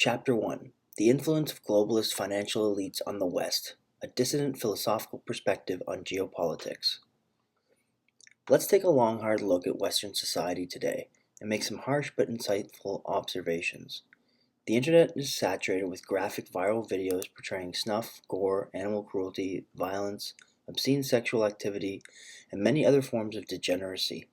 Chapter 1: The Influence of Globalist Financial Elites on the West, a Dissident Philosophical Perspective on Geopolitics. Let's take a long, hard look at Western society today and make some harsh but insightful observations. The internet is saturated with graphic viral videos portraying snuff, gore, animal cruelty, violence, obscene sexual activity, and many other forms of degeneracy.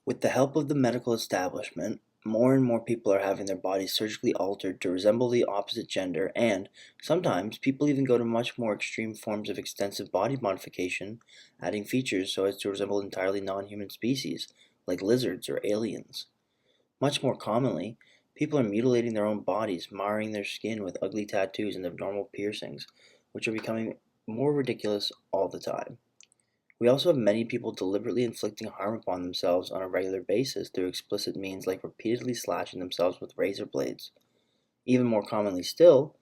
With the help of the medical establishment, more and more people are having their bodies surgically altered to resemble the opposite gender, and sometimes people even go to much more extreme forms of extensive body modification, adding features so as to resemble entirely non-human species, like lizards or aliens. Much more commonly, people are mutilating their own bodies, marring their skin with ugly tattoos and abnormal piercings, which are becoming more ridiculous all the time. We also have many people deliberately inflicting harm upon themselves on a regular basis through explicit means like repeatedly slashing themselves with razor blades. Even more commonly still,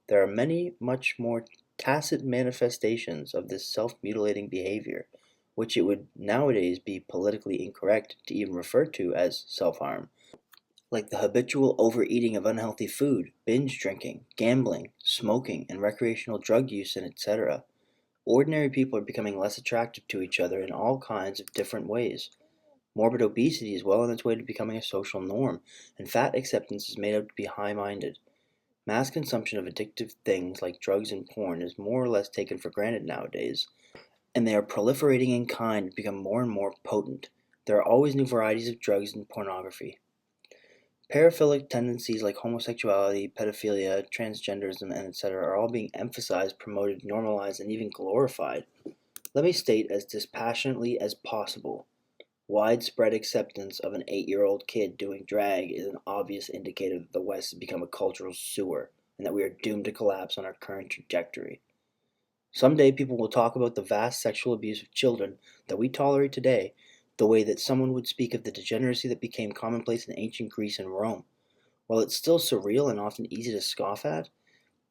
there are many much more tacit manifestations of this self-mutilating behavior, which it would nowadays be politically incorrect to even refer to as self-harm, like the habitual overeating of unhealthy food, binge drinking, gambling, smoking, and recreational drug use, and etc. Ordinary people are becoming less attractive to each other in all kinds of different ways. Morbid obesity is well on its way to becoming a social norm, and fat acceptance is made out to be high-minded. Mass consumption of addictive things like drugs and porn is more or less taken for granted nowadays, and they are proliferating in kind to become more and more potent. There are always new varieties of drugs and pornography. Paraphilic tendencies like homosexuality, pedophilia, transgenderism, and etc. are all being emphasized, promoted, normalized, and even glorified. Let me state as dispassionately as possible: widespread acceptance of an 8-year-old kid doing drag is an obvious indicator that the West has become a cultural sewer, and that we are doomed to collapse on our current trajectory. Someday people will talk about the vast sexual abuse of children that we tolerate today the way that someone would speak of the degeneracy that became commonplace in ancient Greece and Rome. While it's still surreal and often easy to scoff at,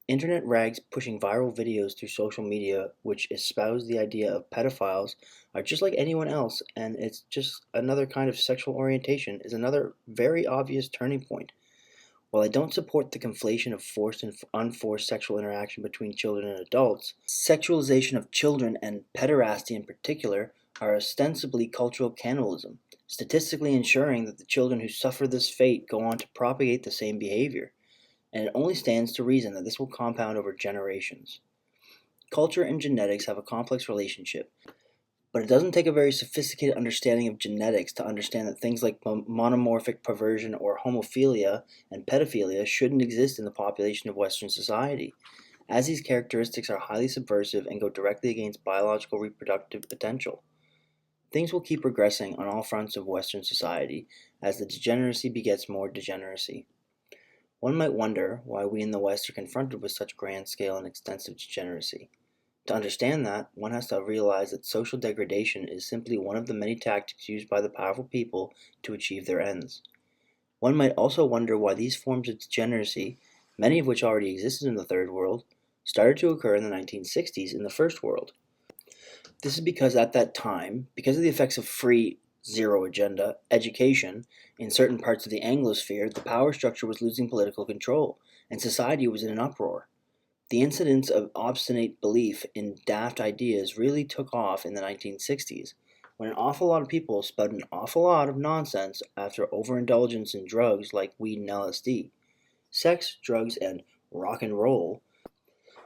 internet rags pushing viral videos through social media which espouse the idea of pedophiles are just like anyone else, and it's just another kind of sexual orientation is another very obvious turning point. While I don't support the conflation of forced and unforced sexual interaction between children and adults, sexualization of children and pederasty in particular are ostensibly cultural cannibalism, statistically ensuring that the children who suffer this fate go on to propagate the same behavior, and it only stands to reason that this will compound over generations. Culture and genetics have a complex relationship, but it doesn't take a very sophisticated understanding of genetics to understand that things like monomorphic perversion or homophilia and pedophilia shouldn't exist in the population of Western society, as these characteristics are highly subversive and go directly against biological reproductive potential. Things will keep regressing on all fronts of Western society as the degeneracy begets more degeneracy. One might wonder why we in the West are confronted with such grand scale and extensive degeneracy. To understand that, one has to realize that social degradation is simply one of the many tactics used by the powerful people to achieve their ends. One might also wonder why these forms of degeneracy, many of which already existed in the Third World, started to occur in the 1960s in the First World. This is because at that time, because of the effects of free, zero agenda, education in certain parts of the Anglosphere, the power structure was losing political control, and society was in an uproar. The incidence of obstinate belief in daft ideas really took off in the 1960s, when an awful lot of people spouted an awful lot of nonsense after overindulgence in drugs like weed and LSD. Sex, drugs, and rock and roll.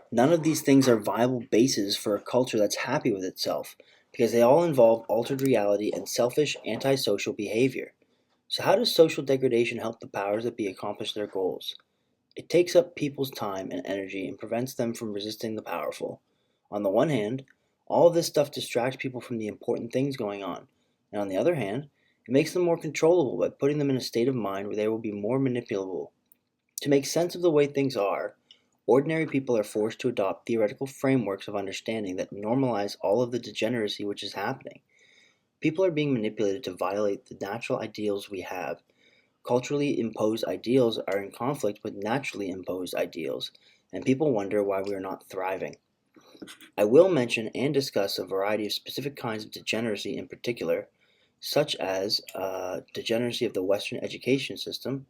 None of these things are viable bases for a culture that's happy with itself, because they all involve altered reality and selfish, antisocial behavior. So how does social degradation help the powers that be accomplish their goals? It takes up people's time and energy and prevents them from resisting the powerful. On the one hand, all of this stuff distracts people from the important things going on, and on the other hand, it makes them more controllable by putting them in a state of mind where they will be more manipulable. To make sense of the way things are, ordinary people are forced to adopt theoretical frameworks of understanding that normalize all of the degeneracy which is happening. People are being manipulated to violate the natural ideals we have. Culturally imposed ideals are in conflict with naturally imposed ideals, and people wonder why we are not thriving. I will mention and discuss a variety of specific kinds of degeneracy in particular, such as degeneracy of the Western education system,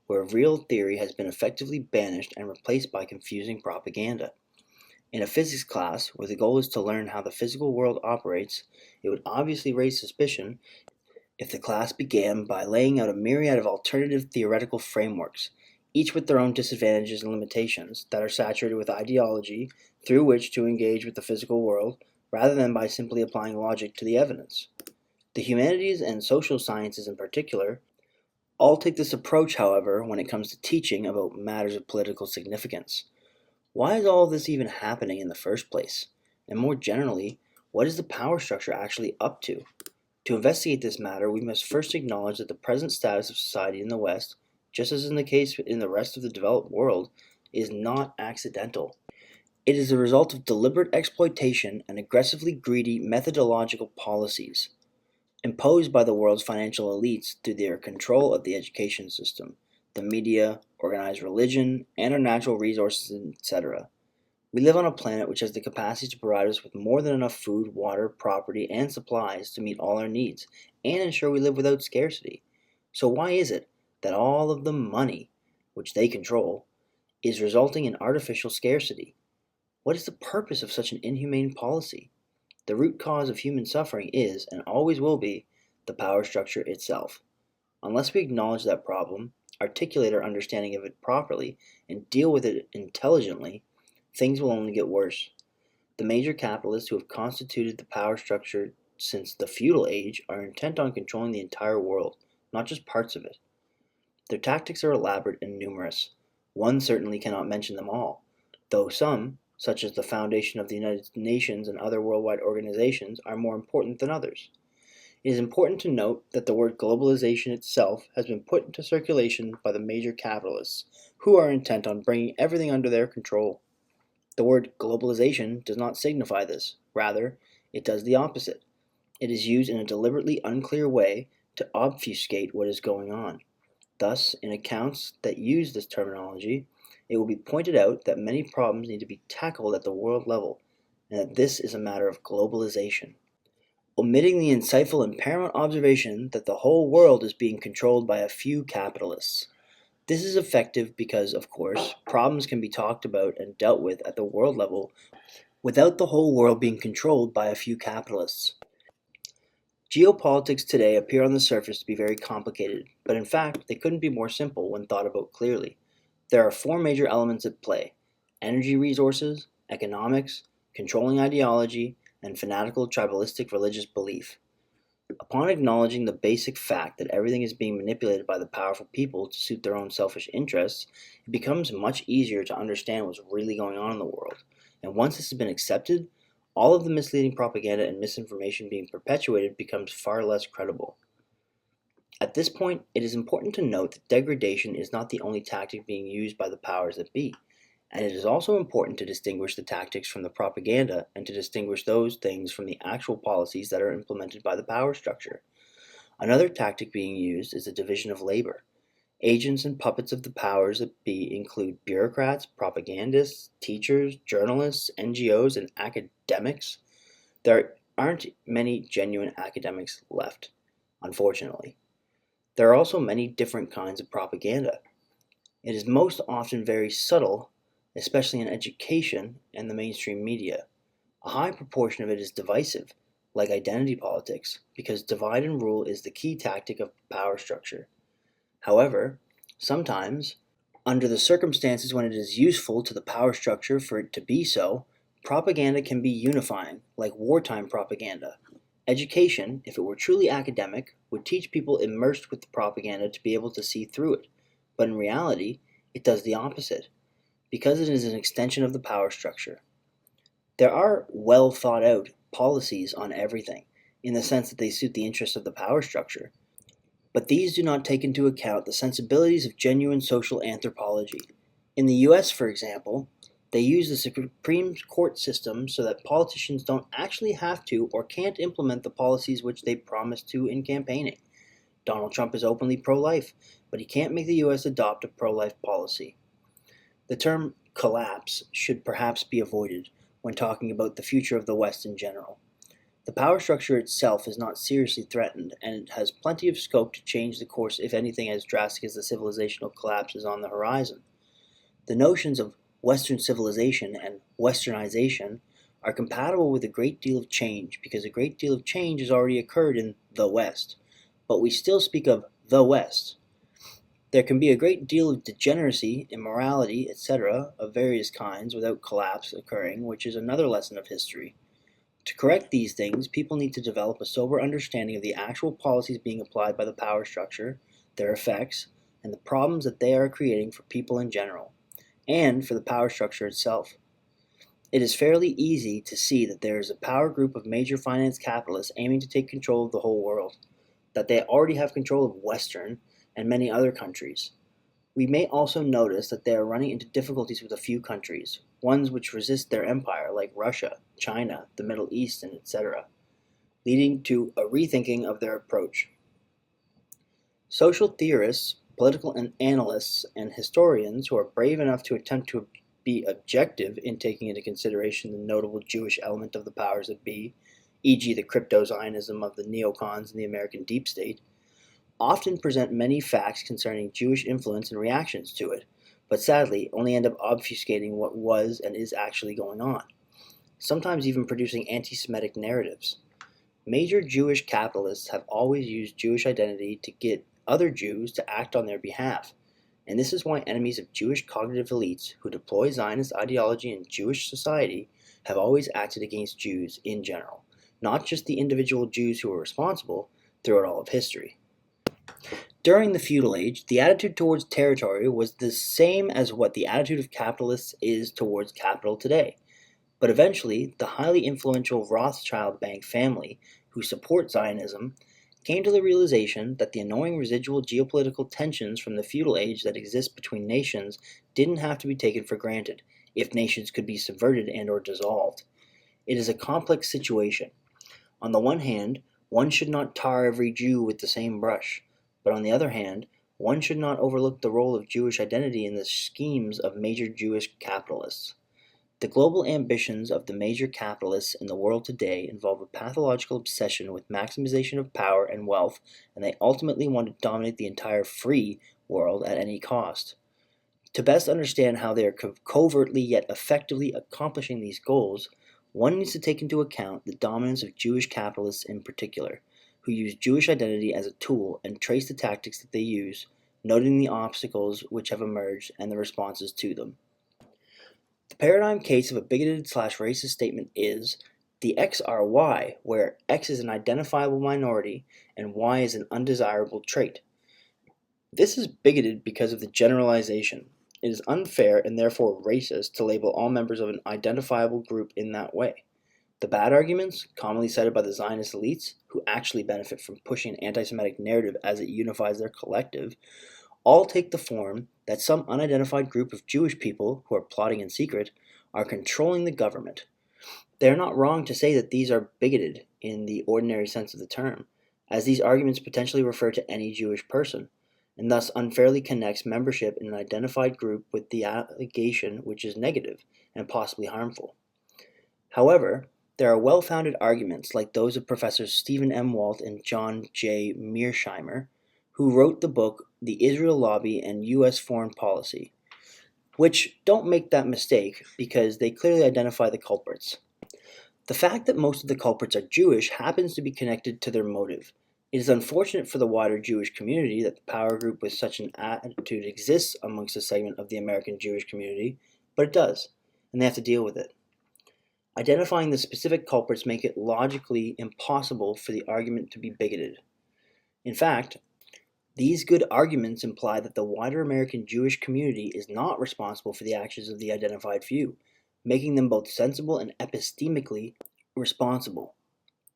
where real theory has been effectively banished and replaced by confusing propaganda. In a physics class, where the goal is to learn how the physical world operates, it would obviously raise suspicion if the class began by laying out a myriad of alternative theoretical frameworks, each with their own disadvantages and limitations, that are saturated with ideology through which to engage with the physical world, rather than by simply applying logic to the evidence. The humanities and social sciences in particular all take this approach, however, when it comes to teaching about matters of political significance. Why is all of this even happening in the first place? And more generally, what is the power structure actually up to? To investigate this matter, we must first acknowledge that the present status of society in the West, just as in the case in the rest of the developed world, is not accidental. It is the result of deliberate exploitation and aggressively greedy methodological policies imposed by the world's financial elites through their control of the education system, the media, organized religion, and our natural resources, etc. We live on a planet which has the capacity to provide us with more than enough food, water, property, and supplies to meet all our needs and ensure we live without scarcity. So why is it that all of the money, which they control, is resulting in artificial scarcity? What is the purpose of such an inhumane policy? The root cause of human suffering is, and always will be, the power structure itself. Unless we acknowledge that problem, articulate our understanding of it properly, and deal with it intelligently, things will only get worse. The major capitalists who have constituted the power structure since the feudal age are intent on controlling the entire world, not just parts of it. Their tactics are elaborate and numerous. One certainly cannot mention them all, though some, such as the foundation of the United Nations and other worldwide organizations, are more important than others. It is important to note that the word globalization itself has been put into circulation by the major capitalists, who are intent on bringing everything under their control. The word globalization does not signify this. Rather, it does the opposite. It is used in a deliberately unclear way to obfuscate what is going on. Thus, in accounts that use this terminology, it will be pointed out that many problems need to be tackled at the world level, and that this is a matter of globalization, omitting the insightful and paramount observation that the whole world is being controlled by a few capitalists. This is effective because, of course, problems can be talked about and dealt with at the world level without the whole world being controlled by a few capitalists. Geopolitics today appear on the surface to be very complicated, but in fact, they couldn't be more simple when thought about clearly. There are four major elements at play: energy resources, economics, controlling ideology, and fanatical tribalistic religious belief. Upon acknowledging the basic fact that everything is being manipulated by the powerful people to suit their own selfish interests, it becomes much easier to understand what's really going on in the world. And once this has been accepted, all of the misleading propaganda and misinformation being perpetuated becomes far less credible. At this point, it is important to note that degradation is not the only tactic being used by the powers that be, and it is also important to distinguish the tactics from the propaganda and to distinguish those things from the actual policies that are implemented by the power structure. Another tactic being used is the division of labor. Agents and puppets of the powers that be include bureaucrats, propagandists, teachers, journalists, NGOs, and academics. There aren't many genuine academics left, unfortunately. There are also many different kinds of propaganda. It is most often very subtle, especially in education and the mainstream media. A high proportion of it is divisive, like identity politics, because divide and rule is the key tactic of power structure. However, sometimes, under the circumstances when it is useful to the power structure for it to be so, propaganda can be unifying, like wartime propaganda. Education, if it were truly academic, would teach people immersed with the propaganda to be able to see through it. But in reality, it does the opposite, because it is an extension of the power structure. There are well thought out policies on everything, in the sense that they suit the interests of the power structure, but these do not take into account the sensibilities of genuine social anthropology. In the US, for example, they use the Supreme Court system so that politicians don't actually have to or can't implement the policies which they promised to in campaigning. Donald Trump is openly pro-life, but he can't make the US adopt a pro-life policy. The term collapse should perhaps be avoided when talking about the future of the West in general. The power structure itself is not seriously threatened, and it has plenty of scope to change the course if anything as drastic as the civilizational collapse is on the horizon. The notions of Western civilization and Westernization are compatible with a great deal of change because a great deal of change has already occurred in the West, but we still speak of the West. There can be a great deal of degeneracy, immorality, etc., of various kinds without collapse occurring, which is another lesson of history. To correct these things, people need to develop a sober understanding of the actual policies being applied by the power structure, their effects, and the problems that they are creating for people in general, and for the power structure itself. It is fairly easy to see that there is a power group of major finance capitalists aiming to take control of the whole world, that they already have control of Western and many other countries. We may also notice that they are running into difficulties with a few countries, ones which resist their empire, like Russia, China, the Middle East, and etc., leading to a rethinking of their approach. Social theorists, political analysts, and historians who are brave enough to attempt to be objective in taking into consideration the notable Jewish element of the powers that be, e.g., the crypto-Zionism of the neocons and the American deep state, often present many facts concerning Jewish influence and reactions to it, but sadly only end up obfuscating what was and is actually going on, sometimes even producing anti-Semitic narratives. Major Jewish capitalists have always used Jewish identity to get other Jews to act on their behalf, and this is why enemies of Jewish cognitive elites who deploy Zionist ideology in Jewish society have always acted against Jews in general, not just the individual Jews who were responsible throughout all of history. During the feudal age, the attitude towards territory was the same as what the attitude of capitalists is towards capital today. But eventually, the highly influential Rothschild bank family, who support Zionism, came to the realization that the annoying residual geopolitical tensions from the feudal age that exist between nations didn't have to be taken for granted, if nations could be subverted and or dissolved. It is a complex situation. On the one hand, one should not tar every Jew with the same brush, but on the other hand, one should not overlook the role of Jewish identity in the schemes of major Jewish capitalists. The global ambitions of the major capitalists in the world today involve a pathological obsession with maximization of power and wealth, and they ultimately want to dominate the entire free world at any cost. To best understand how they are covertly yet effectively accomplishing these goals, one needs to take into account the dominance of Jewish capitalists in particular, who use Jewish identity as a tool and trace the tactics that they use, noting the obstacles which have emerged and the responses to them. The paradigm case of a bigoted/racist statement is the X are Y, where X is an identifiable minority and Y is an undesirable trait. This is bigoted because of the generalization. It is unfair and therefore racist to label all members of an identifiable group in that way. The bad arguments, commonly cited by the Zionist elites, who actually benefit from pushing an anti-Semitic narrative as it unifies their collective, all take the form that some unidentified group of Jewish people who are plotting in secret are controlling the government. They are not wrong to say that these are bigoted in the ordinary sense of the term, as these arguments potentially refer to any Jewish person, and thus unfairly connects membership in an identified group with the allegation which is negative and possibly harmful. However, there are well-founded arguments like those of Professors Stephen M. Walt and John J. Mearsheimer, who wrote the book The Israel Lobby and U.S. Foreign Policy, which don't make that mistake because they clearly identify the culprits. The fact that most of the culprits are Jewish happens to be connected to their motive. It is unfortunate for the wider Jewish community that the power group with such an attitude exists amongst a segment of the American Jewish community, but it does, and they have to deal with it. Identifying the specific culprits make it logically impossible for the argument to be bigoted. In fact, these good arguments imply that the wider American Jewish community is not responsible for the actions of the identified few, making them both sensible and epistemically responsible.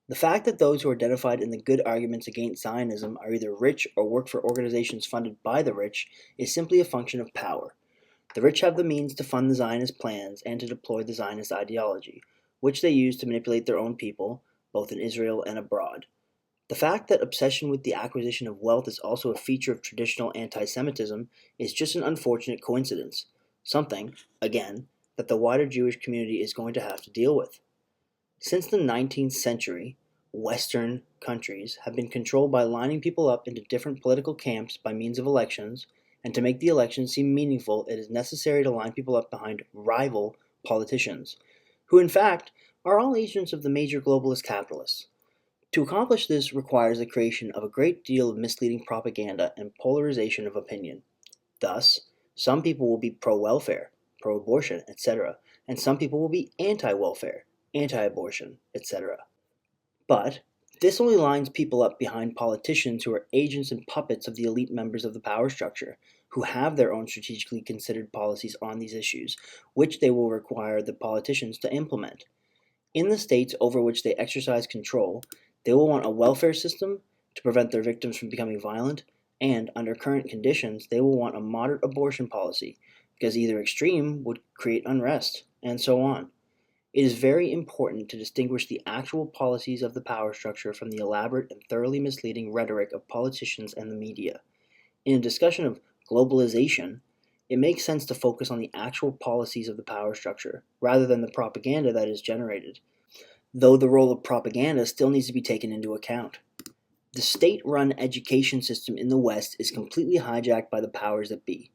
The fact that those who are identified in the good arguments against Zionism are either rich or work for organizations funded by the rich is simply a function of power. The rich have the means to fund the Zionist plans and to deploy the Zionist ideology, which they use to manipulate their own people, both in Israel and abroad. The fact that obsession with the acquisition of wealth is also a feature of traditional anti-Semitism is just an unfortunate coincidence, something, again, that the wider Jewish community is going to have to deal with. Since the 19th century, Western countries have been controlled by lining people up into different political camps by means of elections, and to make the elections seem meaningful, it is necessary to line people up behind rival politicians, who in fact are all agents of the major globalist capitalists. To accomplish this requires the creation of a great deal of misleading propaganda and polarization of opinion. Thus, some people will be pro-welfare, pro-abortion, etc., and some people will be anti-welfare, anti-abortion, etc. But this only lines people up behind politicians who are agents and puppets of the elite members of the power structure, who have their own strategically considered policies on these issues, which they will require the politicians to implement. In the states over which they exercise control, they will want a welfare system to prevent their victims from becoming violent, and under current conditions, they will want a moderate abortion policy, because either extreme would create unrest, and so on. It is very important to distinguish the actual policies of the power structure from the elaborate and thoroughly misleading rhetoric of politicians and the media. In a discussion of globalization, it makes sense to focus on the actual policies of the power structure, rather than the propaganda that is generated, though the role of propaganda still needs to be taken into account. The state-run education system in the West is completely hijacked by the powers that be,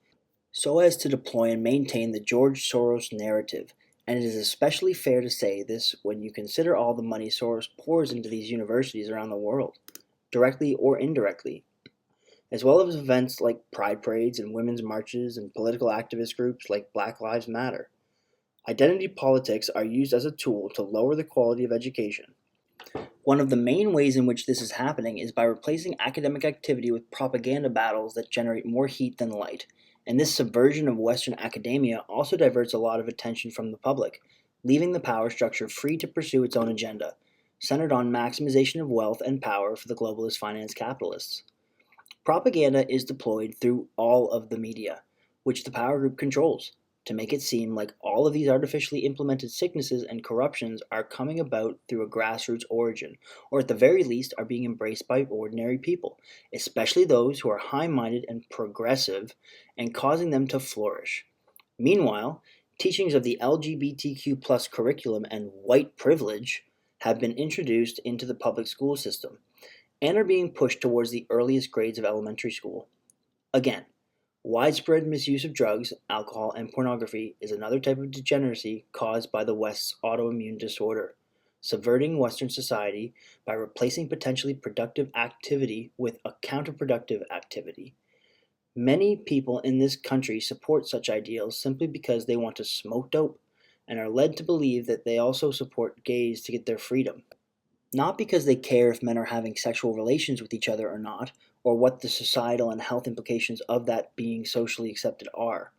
so as to deploy and maintain the George Soros narrative, and it is especially fair to say this when you consider all the money Soros pours into these universities around the world, directly or indirectly, as well as events like pride parades and women's marches and political activist groups like Black Lives Matter. Identity politics are used as a tool to lower the quality of education. One of the main ways in which this is happening is by replacing academic activity with propaganda battles that generate more heat than light, and this subversion of Western academia also diverts a lot of attention from the public, leaving the power structure free to pursue its own agenda, centered on maximization of wealth and power for the globalist finance capitalists. Propaganda is deployed through all of the media, which the power group controls, to make it seem like all of these artificially implemented sicknesses and corruptions are coming about through a grassroots origin, or at the very least are being embraced by ordinary people, especially those who are high-minded and progressive, and causing them to flourish. Meanwhile, teachings of the LGBTQ plus curriculum and white privilege have been introduced into the public school system, and are being pushed towards the earliest grades of elementary school. Again, widespread misuse of drugs, alcohol, and pornography is another type of degeneracy caused by the West's autoimmune disorder, subverting Western society by replacing potentially productive activity with a counterproductive activity. Many people in this country support such ideals simply because they want to smoke dope, and are led to believe that they also support gays to get their freedom. Not because they care if men are having sexual relations with each other or not, or what the societal and health implications of that being socially accepted are.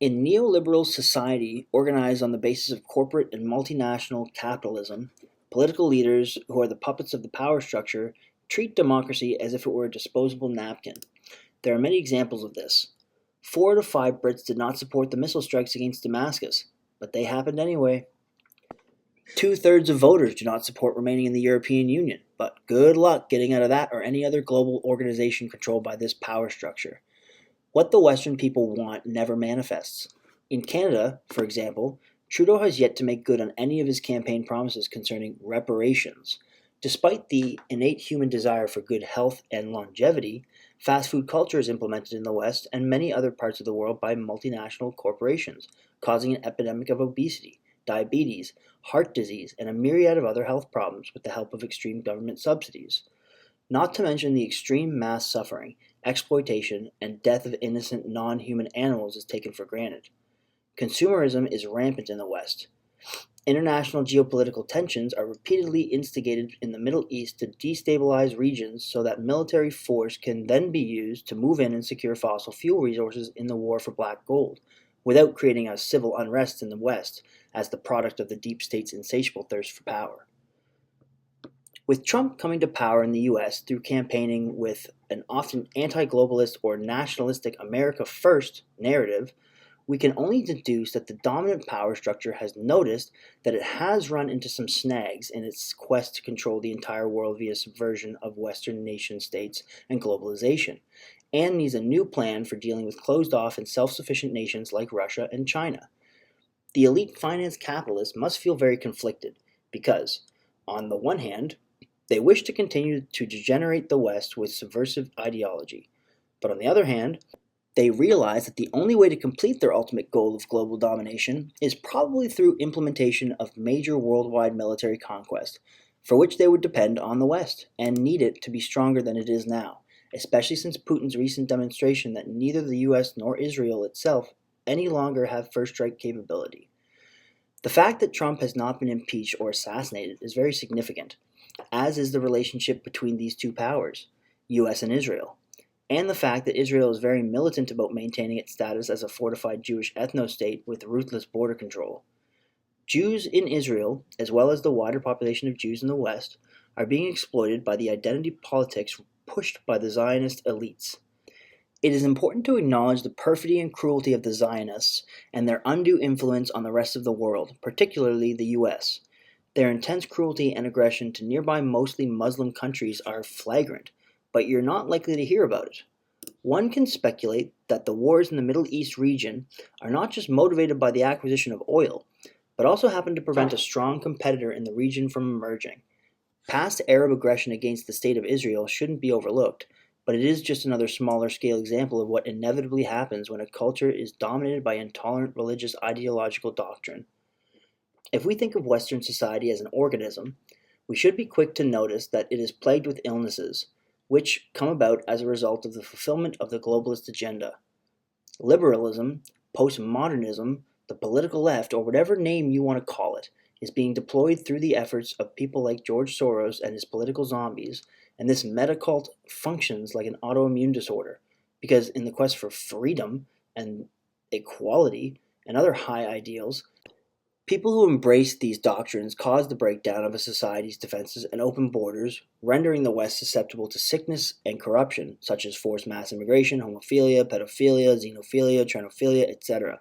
In neoliberal society organized on the basis of corporate and multinational capitalism, political leaders, who are the puppets of the power structure, treat democracy as if it were a disposable napkin. There are many examples of this. 4 out of 5 Brits did not support the missile strikes against Damascus, but they happened anyway. 2/3 of voters do not support remaining in the European Union, but good luck getting out of that or any other global organization controlled by this power structure. What the Western people want never manifests. In Canada, for example, Trudeau has yet to make good on any of his campaign promises concerning reparations. Despite the innate human desire for good health and longevity, fast food culture is implemented in the West and many other parts of the world by multinational corporations, causing an epidemic of obesity, diabetes, heart disease, and a myriad of other health problems with the help of extreme government subsidies. Not to mention the extreme mass suffering, exploitation, and death of innocent non-human animals is taken for granted. Consumerism is rampant in the West. International geopolitical tensions are repeatedly instigated in the Middle East to destabilize regions so that military force can then be used to move in and secure fossil fuel resources in the war for black gold, without creating a civil unrest in the West as the product of the deep state's insatiable thirst for power. With Trump coming to power in the US through campaigning with an often anti-globalist or nationalistic America First narrative, we can only deduce that the dominant power structure has noticed that it has run into some snags in its quest to control the entire world via subversion of Western nation-states and globalization, and needs a new plan for dealing with closed-off and self-sufficient nations like Russia and China. The elite finance capitalists must feel very conflicted because, on the one hand, They wish to continue to degenerate the West with subversive ideology. But on the other hand, they realize that the only way to complete their ultimate goal of global domination is probably through implementation of major worldwide military conquest, for which they would depend on the West and need it to be stronger than it is now, especially since Putin's recent demonstration that neither the US nor Israel itself any longer have first strike capability. The fact that Trump has not been impeached or assassinated is very significant, as is the relationship between these two powers, US and Israel, and the fact that Israel is very militant about maintaining its status as a fortified Jewish ethno-state with ruthless border control. Jews in Israel, as well as the wider population of Jews in the West, are being exploited by the identity politics pushed by the Zionist elites. It is important to acknowledge the perfidy and cruelty of the Zionists and their undue influence on the rest of the world, particularly the US. Their intense cruelty and aggression to nearby mostly Muslim countries are flagrant, but you're not likely to hear about it. One can speculate that the wars in the Middle East region are not just motivated by the acquisition of oil, but also happen to prevent a strong competitor in the region from emerging. Past Arab aggression against the State of Israel shouldn't be overlooked, but it is just another smaller scale example of what inevitably happens when a culture is dominated by intolerant religious ideological doctrine. If we think of Western society as an organism, we should be quick to notice that it is plagued with illnesses, which come about as a result of the fulfillment of the globalist agenda. Liberalism, postmodernism, the political left, or whatever name you want to call it, is being deployed through the efforts of people like George Soros and his political zombies, and this meta-cult functions like an autoimmune disorder, because in the quest for freedom and equality and other high ideals, people who embrace these doctrines cause the breakdown of a society's defenses and open borders, rendering the West susceptible to sickness and corruption, such as forced mass immigration, homophilia, pedophilia, xenophilia, tranophilia, etc.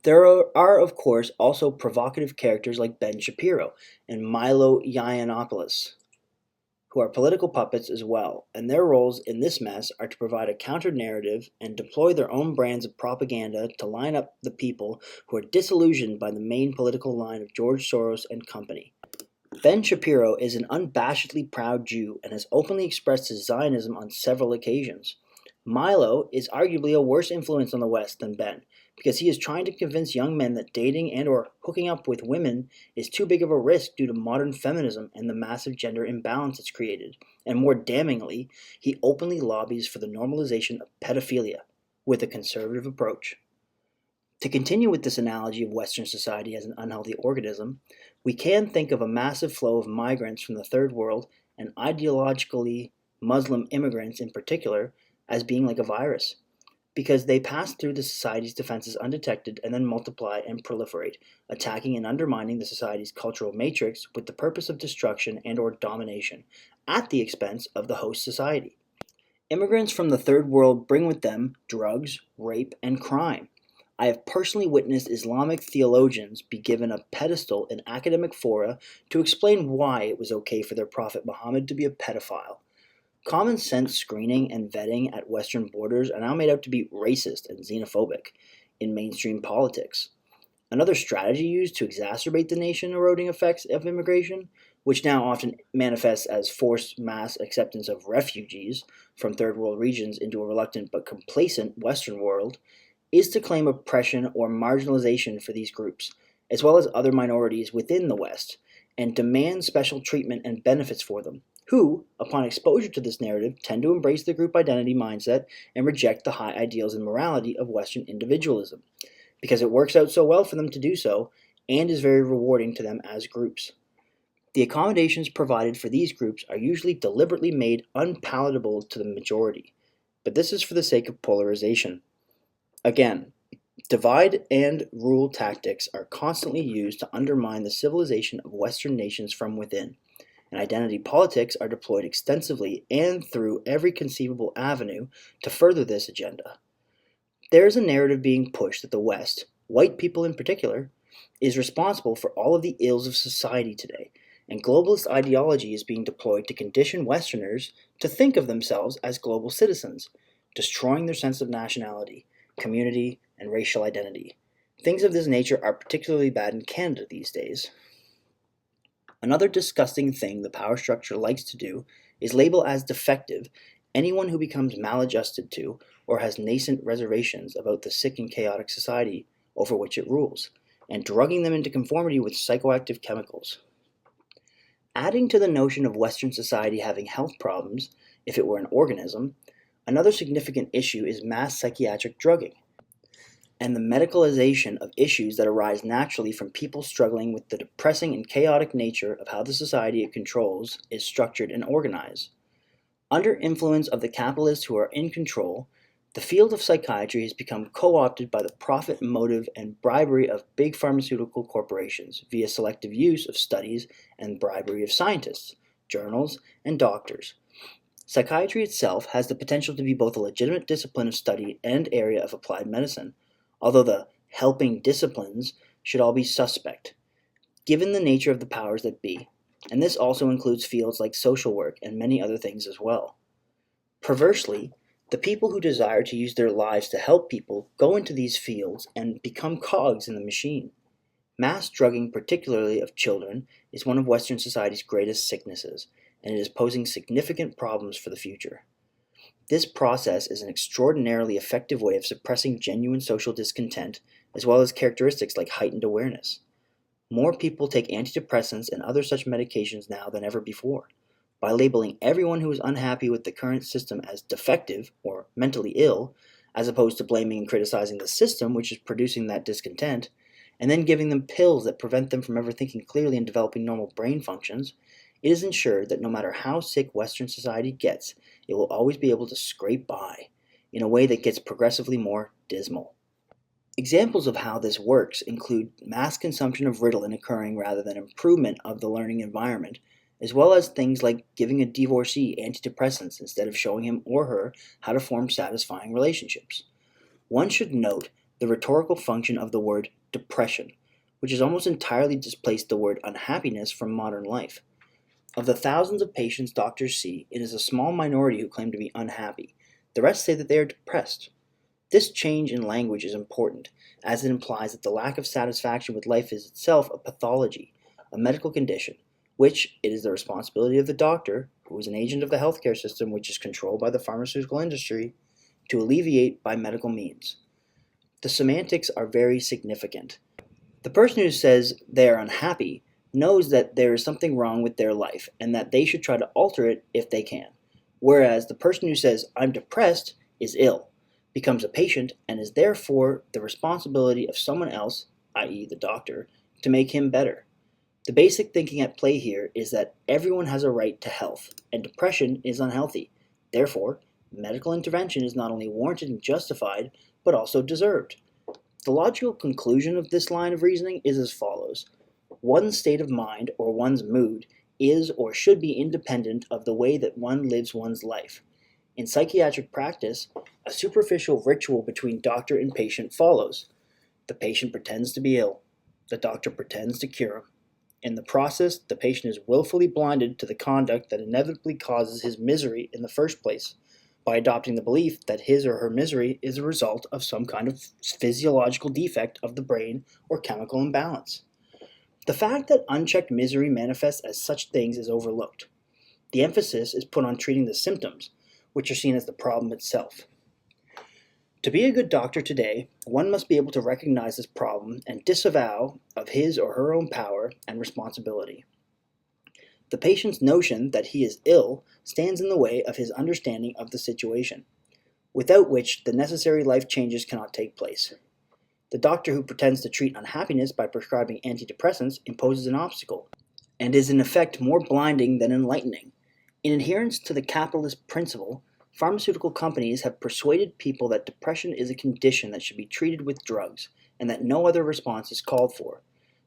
There are, of course, also provocative characters like Ben Shapiro and Milo Yiannopoulos, who are political puppets as well, and their roles in this mess are to provide a counter-narrative and deploy their own brands of propaganda to line up the people who are disillusioned by the main political line of George Soros and company. Ben Shapiro is an unabashedly proud Jew and has openly expressed his Zionism on several occasions. Milo is arguably a worse influence on the West than Ben, because he is trying to convince young men that dating and or hooking up with women is too big of a risk due to modern feminism and the massive gender imbalance it's created. And more damningly, he openly lobbies for the normalization of pedophilia with a conservative approach. To continue with this analogy of Western society as an unhealthy organism, we can think of a massive flow of migrants from the Third World and ideologically Muslim immigrants in particular as being like a virus, because they pass through the society's defenses undetected and then multiply and proliferate, attacking and undermining the society's cultural matrix with the purpose of destruction and or domination, at the expense of the host society. Immigrants from the Third World bring with them drugs, rape, and crime. I have personally witnessed Islamic theologians be given a pedestal in academic fora to explain why it was okay for their prophet Muhammad to be a pedophile. Common sense screening and vetting at Western borders are now made out to be racist and xenophobic in mainstream politics. Another strategy used to exacerbate the nation-eroding effects of immigration, which now often manifests as forced mass acceptance of refugees from third world regions into a reluctant but complacent Western world, is to claim oppression or marginalization for these groups, as well as other minorities within the West, and demand special treatment and benefits for them, who, upon exposure to this narrative, tend to embrace the group identity mindset and reject the high ideals and morality of Western individualism, because it works out so well for them to do so and is very rewarding to them as groups. The accommodations provided for these groups are usually deliberately made unpalatable to the majority, but this is for the sake of polarization. Again, divide and rule tactics are constantly used to undermine the civilization of Western nations from within, and identity politics are deployed extensively and through every conceivable avenue to further this agenda. There is a narrative being pushed that the West, white people in particular, is responsible for all of the ills of society today, and globalist ideology is being deployed to condition Westerners to think of themselves as global citizens, destroying their sense of nationality, community, and racial identity. Things of this nature are particularly bad in Canada these days. Another disgusting thing the power structure likes to do is label as defective anyone who becomes maladjusted to or has nascent reservations about the sick and chaotic society over which it rules, and drugging them into conformity with psychoactive chemicals. Adding to the notion of Western society having health problems, if it were an organism, another significant issue is mass psychiatric drugging and the medicalization of issues that arise naturally from people struggling with the depressing and chaotic nature of how the society it controls is structured and organized. Under influence of the capitalists who are in control, the field of psychiatry has become co-opted by the profit motive and bribery of big pharmaceutical corporations via selective use of studies and bribery of scientists, journals, and doctors. Psychiatry itself has the potential to be both a legitimate discipline of study and area of applied medicine, although the helping disciplines should all be suspect, given the nature of the powers that be, and this also includes fields like social work and many other things as well. Perversely, the people who desire to use their lives to help people go into these fields and become cogs in the machine. Mass drugging, particularly of children, is one of Western society's greatest sicknesses, and it is posing significant problems for the future. This process is an extraordinarily effective way of suppressing genuine social discontent, as well as characteristics like heightened awareness. More people take antidepressants and other such medications now than ever before. By labeling everyone who is unhappy with the current system as defective or mentally ill, as opposed to blaming and criticizing the system which is producing that discontent, and then giving them pills that prevent them from ever thinking clearly and developing normal brain functions, it is ensured that no matter how sick Western society gets, it will always be able to scrape by in a way that gets progressively more dismal. Examples of how this works include mass consumption of Ritalin occurring rather than improvement of the learning environment, as well as things like giving a divorcee antidepressants instead of showing him or her how to form satisfying relationships. One should note the rhetorical function of the word depression, which has almost entirely displaced the word unhappiness from modern life. Of the thousands of patients doctors see, it is a small minority who claim to be unhappy. The rest say that they are depressed. This change in language is important, as it implies that the lack of satisfaction with life is itself a pathology, a medical condition, which it is the responsibility of the doctor, who is an agent of the healthcare system which is controlled by the pharmaceutical industry, to alleviate by medical means. The semantics are very significant. The person who says they are unhappy knows that there is something wrong with their life and that they should try to alter it if they can. Whereas the person who says, I'm depressed, is ill, becomes a patient, and is therefore the responsibility of someone else, i.e. the doctor, to make him better. The basic thinking at play here is that everyone has a right to health, and depression is unhealthy. Therefore, medical intervention is not only warranted and justified, but also deserved. The logical conclusion of this line of reasoning is as follows. One's state of mind or one's mood is or should be independent of the way that one lives one's life. In psychiatric practice, a superficial ritual between doctor and patient follows. The patient pretends to be ill. The doctor pretends to cure him. In the process, the patient is willfully blinded to the conduct that inevitably causes his misery in the first place, by adopting the belief that his or her misery is a result of some kind of physiological defect of the brain or chemical imbalance. The fact that unchecked misery manifests as such things is overlooked. The emphasis is put on treating the symptoms, which are seen as the problem itself. To be a good doctor today, one must be able to recognize this problem and disavow of his or her own power and responsibility. The patient's notion that he is ill stands in the way of his understanding of the situation, without which the necessary life changes cannot take place. The doctor who pretends to treat unhappiness by prescribing antidepressants imposes an obstacle, and is in effect more blinding than enlightening. In adherence to the capitalist principle, pharmaceutical companies have persuaded people that depression is a condition that should be treated with drugs, and that no other response is called for.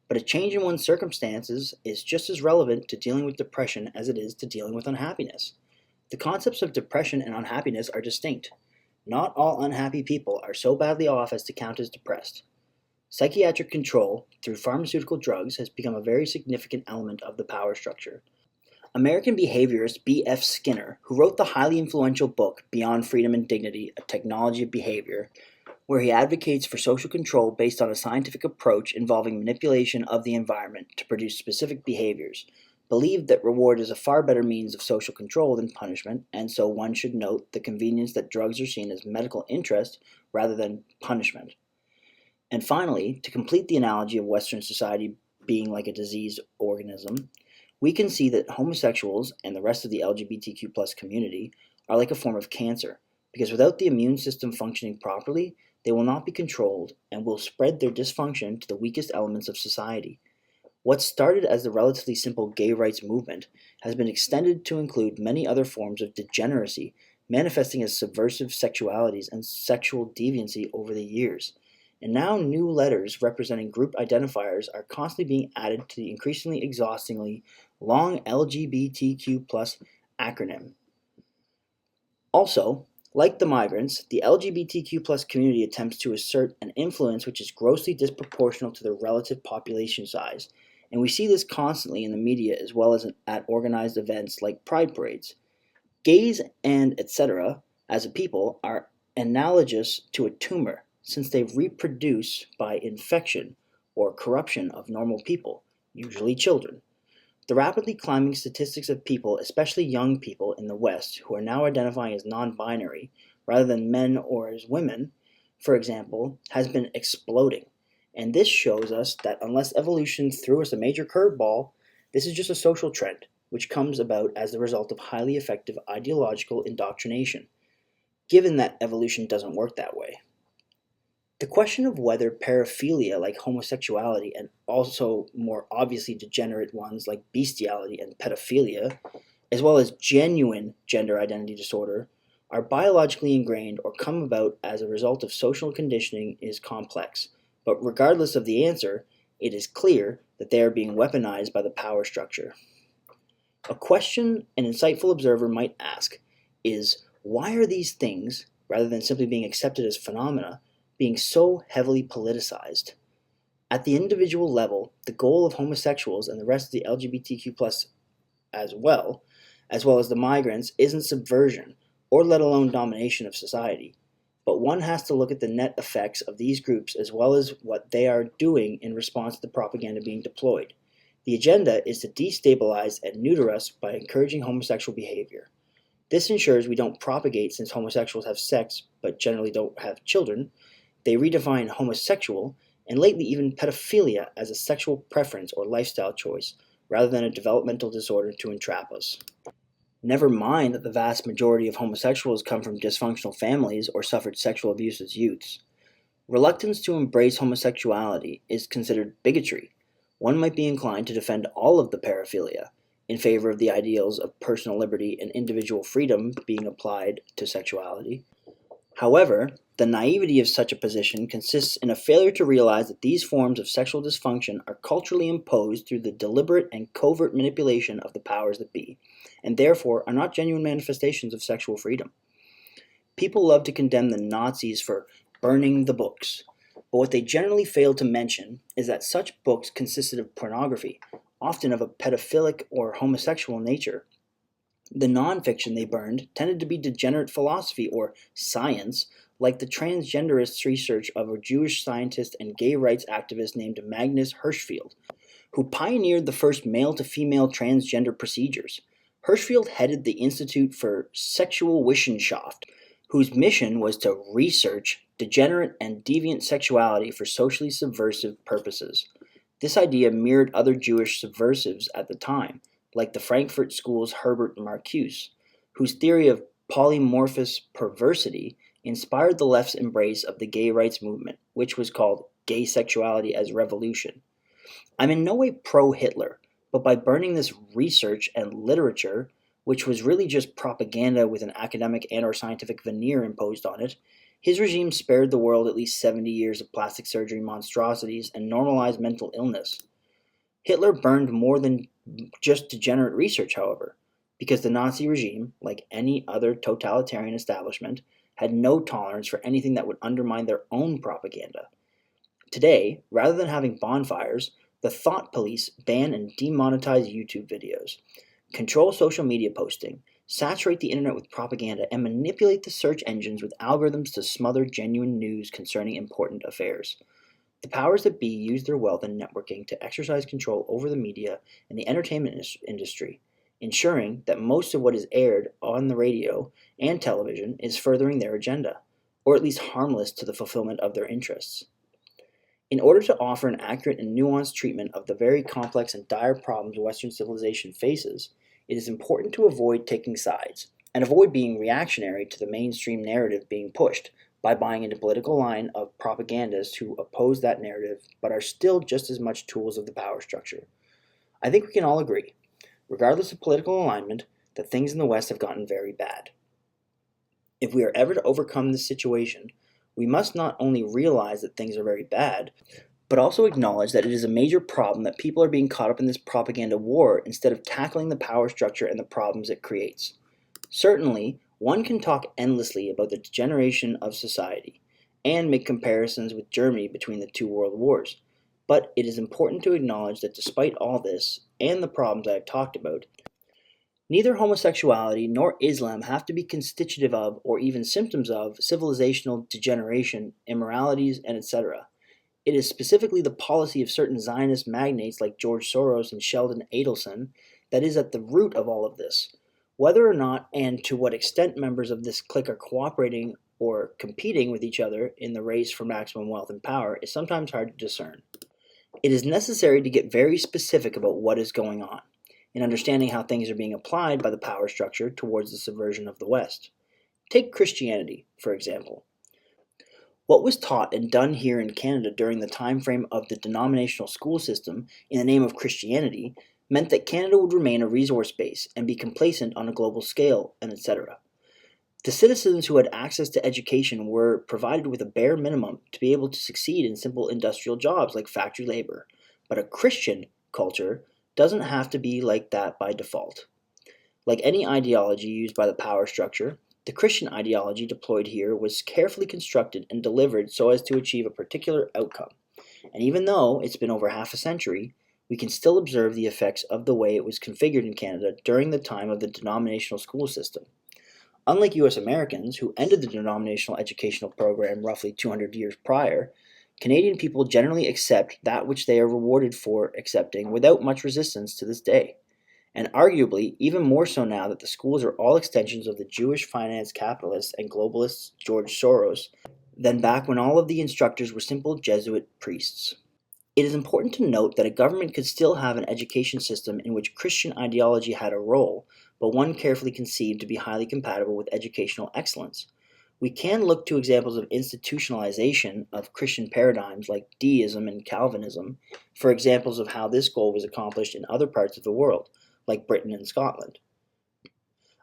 But a change in one's circumstances is just as relevant to dealing with depression as it is to dealing with unhappiness. The concepts of depression and unhappiness are distinct. Not all unhappy people are so badly off as to count as depressed. Psychiatric control through pharmaceutical drugs has become a very significant element of the power structure. American behaviorist B.F. Skinner, who wrote the highly influential book Beyond Freedom and Dignity, A Technology of Behavior, where he advocates for social control based on a scientific approach involving manipulation of the environment to produce specific behaviors, believed that reward is a far better means of social control than punishment, and so one should note the convenience that drugs are seen as medical interest rather than punishment. And finally, to complete the analogy of Western society being like a diseased organism, we can see that homosexuals and the rest of the LGBTQ plus community are like a form of cancer, because without the immune system functioning properly, they will not be controlled and will spread their dysfunction to the weakest elements of society. What started as the relatively simple gay rights movement has been extended to include many other forms of degeneracy, manifesting as subversive sexualities and sexual deviancy over the years. And now new letters representing group identifiers are constantly being added to the increasingly exhaustingly long LGBTQ plus acronym. Also, like the migrants, the LGBTQ plus community attempts to assert an influence which is grossly disproportional to their relative population size, and we see this constantly in the media as well as at organized events like pride parades. Gays and etc. as a people are analogous to a tumor, since they reproduce by infection or corruption of normal people, usually children. The rapidly climbing statistics of people, especially young people in the West, who are now identifying as non-binary rather than men or as women, for example, has been exploding. And this shows us that unless evolution threw us a major curveball, this is just a social trend, which comes about as the result of highly effective ideological indoctrination, given that evolution doesn't work that way. The question of whether paraphilia like homosexuality and also more obviously degenerate ones like bestiality and pedophilia, as well as genuine gender identity disorder, are biologically ingrained or come about as a result of social conditioning is complex. But regardless of the answer, it is clear that they are being weaponized by the power structure. A question an insightful observer might ask is, why are these things, rather than simply being accepted as phenomena, being so heavily politicized? At the individual level, the goal of homosexuals and the rest of the LGBTQ plus as well as the migrants, isn't subversion, or let alone domination of society. But one has to look at the net effects of these groups as well as what they are doing in response to the propaganda being deployed. The agenda is to destabilize and neuter us by encouraging homosexual behavior. This ensures we don't propagate, since homosexuals have sex but generally don't have children. They redefine homosexual and lately even pedophilia as a sexual preference or lifestyle choice, rather than a developmental disorder to entrap us. Never mind that the vast majority of homosexuals come from dysfunctional families or suffered sexual abuse as youths. Reluctance to embrace homosexuality is considered bigotry. One might be inclined to defend all of the paraphilia in favor of the ideals of personal liberty and individual freedom being applied to sexuality. However, the naivety of such a position consists in a failure to realize that these forms of sexual dysfunction are culturally imposed through the deliberate and covert manipulation of the powers that be, and therefore are not genuine manifestations of sexual freedom. People love to condemn the Nazis for burning the books, but what they generally fail to mention is that such books consisted of pornography, often of a pedophilic or homosexual nature. The nonfiction they burned tended to be degenerate philosophy or science, like the transgenderist research of a Jewish scientist and gay rights activist named Magnus Hirschfeld, who pioneered the first male-to-female transgender procedures. Hirschfeld headed the Institute for Sexual Wissenschaft, whose mission was to research degenerate and deviant sexuality for socially subversive purposes. This idea mirrored other Jewish subversives at the time, like the Frankfurt School's Herbert Marcuse, whose theory of polymorphous perversity inspired the left's embrace of the gay rights movement, which was called Gay Sexuality as Revolution. I'm in no way pro-Hitler, but by burning this research and literature, which was really just propaganda with an academic and or scientific veneer imposed on it, his regime spared the world at least 70 years of plastic surgery monstrosities and normalized mental illness. Hitler burned more than just degenerate research, however, because the Nazi regime, like any other totalitarian establishment, had no tolerance for anything that would undermine their own propaganda. Today, rather than having bonfires, the thought police ban and demonetize YouTube videos, control social media posting, saturate the internet with propaganda, and manipulate the search engines with algorithms to smother genuine news concerning important affairs. The powers that be use their wealth and networking to exercise control over the media and the entertainment industry, ensuring that most of what is aired on the radio and television is furthering their agenda, or at least harmless to the fulfillment of their interests. In order to offer an accurate and nuanced treatment of the very complex and dire problems Western civilization faces, it is important to avoid taking sides and avoid being reactionary to the mainstream narrative being pushed by buying into political line of propagandists who oppose that narrative but are still just as much tools of the power structure. I think we can all agree, regardless of political alignment, that things in the West have gotten very bad. If we are ever to overcome this situation, we must not only realize that things are very bad, but also acknowledge that it is a major problem that people are being caught up in this propaganda war instead of tackling the power structure and the problems it creates. Certainly, one can talk endlessly about the degeneration of society and make comparisons with Germany between the two world wars, but it is important to acknowledge that despite all this and the problems I have talked about, neither homosexuality nor Islam have to be constitutive of or even symptoms of civilizational degeneration, immoralities, and etc. It is specifically the policy of certain Zionist magnates like George Soros and Sheldon Adelson that is at the root of all of this. Whether or not and to what extent members of this clique are cooperating or competing with each other in the race for maximum wealth and power is sometimes hard to discern. It is necessary to get very specific about what is going on, in understanding how things are being applied by the power structure towards the subversion of the West. Take Christianity, for example. What was taught and done here in Canada during the time frame of the denominational school system in the name of Christianity meant that Canada would remain a resource base and be complacent on a global scale, and etc. The citizens who had access to education were provided with a bare minimum to be able to succeed in simple industrial jobs like factory labor, but a Christian culture doesn't have to be like that by default. Like any ideology used by the power structure, the Christian ideology deployed here was carefully constructed and delivered so as to achieve a particular outcome. And even though it's been over half a century, we can still observe the effects of the way it was configured in Canada during the time of the denominational school system. Unlike US Americans, who ended the denominational educational program roughly 200 years prior, Canadian people generally accept that which they are rewarded for accepting without much resistance to this day. And arguably, even more so now that the schools are all extensions of the Jewish finance capitalists and globalists George Soros than back when all of the instructors were simple Jesuit priests. It is important to note that a government could still have an education system in which Christian ideology had a role, but one carefully conceived to be highly compatible with educational excellence. We can look to examples of institutionalization of Christian paradigms like deism and Calvinism for examples of how this goal was accomplished in other parts of the world, like Britain and Scotland.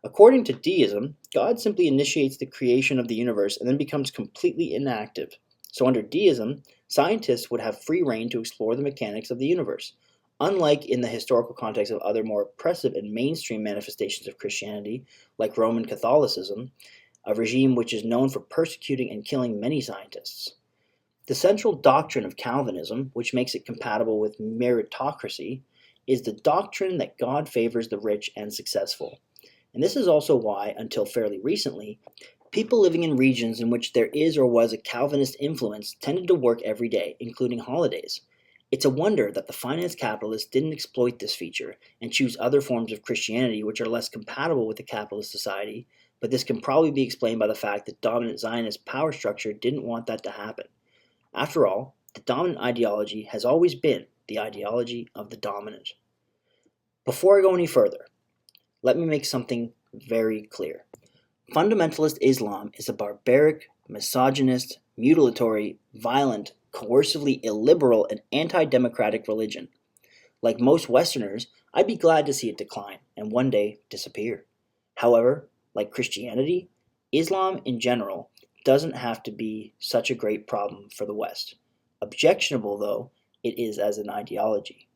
According to deism, God simply initiates the creation of the universe and then becomes completely inactive. So under deism, scientists would have free rein to explore the mechanics of the universe, unlike in the historical context of other more oppressive and mainstream manifestations of Christianity, like Roman Catholicism, a regime which is known for persecuting and killing many scientists. The central doctrine of Calvinism, which makes it compatible with meritocracy, is the doctrine that God favors the rich and successful. And this is also why, until fairly recently, people living in regions in which there is or was a Calvinist influence tended to work every day, including holidays. It's a wonder that the finance capitalists didn't exploit this feature and choose other forms of Christianity which are less compatible with the capitalist society, but this can probably be explained by the fact that dominant Zionist power structure didn't want that to happen. After all, the dominant ideology has always been the ideology of the dominant. Before I go any further, let me make something very clear. Fundamentalist Islam is a barbaric, misogynist, mutilatory, violent, coercively illiberal, and anti-democratic religion. Like most Westerners, I'd be glad to see it decline and one day disappear. However, like Christianity, Islam in general doesn't have to be such a great problem for the West. Objectionable, though, it is as an ideology.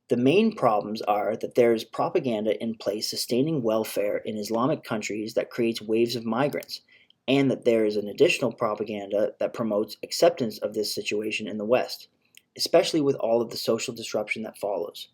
The main problems are that there is propaganda in place sustaining welfare in Islamic countries that creates waves of migrants, and that there is an additional propaganda that promotes acceptance of this situation in the West, especially with all of the social disruption that follows.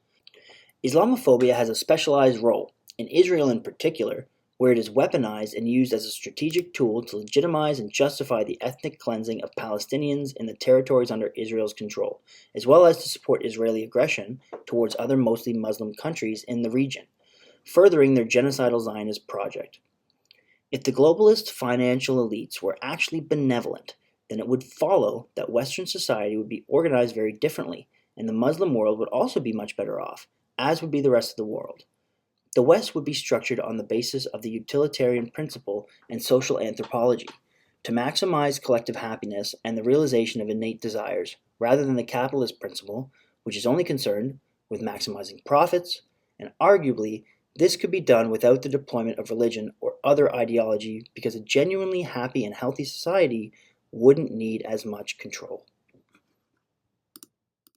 Islamophobia has a specialized role, In Israel in particular, where it is weaponized and used as a strategic tool to legitimize and justify the ethnic cleansing of Palestinians in the territories under Israel's control, as well as to support Israeli aggression towards other mostly Muslim countries in the region, furthering their genocidal Zionist project. If the globalist financial elites were actually benevolent, then it would follow that Western society would be organized very differently, and the Muslim world would also be much better off, as would be the rest of the world. The West would be structured on the basis of the utilitarian principle and social anthropology, to maximize collective happiness and the realization of innate desires, rather than the capitalist principle, which is only concerned with maximizing profits, and arguably this could be done without the deployment of religion or other ideology because a genuinely happy and healthy society wouldn't need as much control.